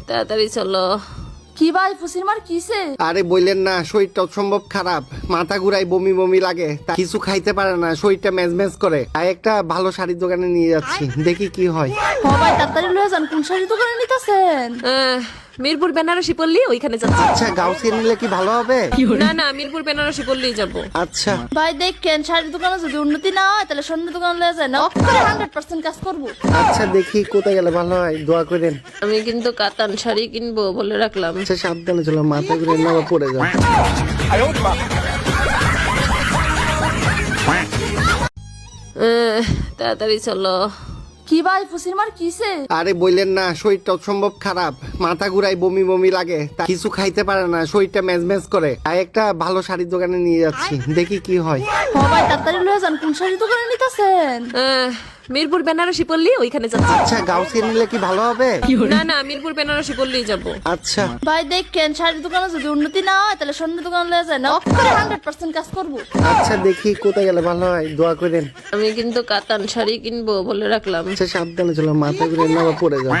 তাড়াতাড়ি চলো। কি ভাই ফুসির মার কিসে? আরে বললেন না, শরীরটা অসম্ভব খারাপ, মাথা ঘুরাই, বমি বমি লাগে, কিছু খাইতে পারে না, শরীরটা ম্যাজ করে। তাই একটা ভালো শাড়ির দোকানে নিয়ে যাচ্ছি, দেখি কি হয়। হ ভাই তাড়াতাড়ি লয়ে যান। কোন শাড়ির দোকানে নিতেছেন? মিরপুর বেনারসি পল্লী, ওইখানে যাচ্ছি। আচ্ছা, গাউসিয়া নিলে কি ভালো হবে? না না, মিরপুর বেনারসি পল্লী যাবো। আচ্ছা ভাই দেখেন শাড়ির দোকানে যদি উন্নতি না হয় তাহলে স্বর্ণের দোকানে লয়ে যায় না, অক্ষরে 100% কাজ করবো। আচ্ছা, দেখি কোথায় গেলে ভালো হয়, দোয়া করেন। আমি কিন্তু কাতান শাড়ি কিনবো বলে রাখলাম। আচ্ছা, সাবধানে চলো, মাথা ঘুরে না আবার পড়ে যাও। তাড়াতাড়ি চলো। কি ভাই ফুসির মার কিসে? আরে বললেন না, শরীরটা অসম্ভব খারাপ, মাথা ঘুরাই, বমি বমি লাগে, কিছু খাইতে পারে না, শরীরটা ম্যাজ করে। তাই একটা ভালো শাড়ির দোকানে নিয়ে যাচ্ছি, দেখি কি হয়। হ ভাই তাড়াতাড়ি লয়ে যান। কোন শাড়ির দোকানে নিতেছেন? মিরপুর বেনারসি পল্লী, ওইখানে যাচ্ছি। আচ্ছা, গাউসিয়া নিলে কি ভালো হবে? না না, মিরপুর বেনারসি পল্লী যাবো। আচ্ছা ভাই দেখেন শাড়ির দোকানে যদি উন্নতি না হয় তাহলে স্বর্ণের দোকানে লয়ে যায় না, অক্ষরে 100% কাজ করবো। আচ্ছা, দেখি কোথায় গেলে ভালো হয়, দোয়া করেন। আমি কিন্তু কাতান শাড়ি কিনবো বলে রাখলাম। আচ্ছা, সাবধানে চলো, মাথা ঘুরে না আবার পড়ে যাও।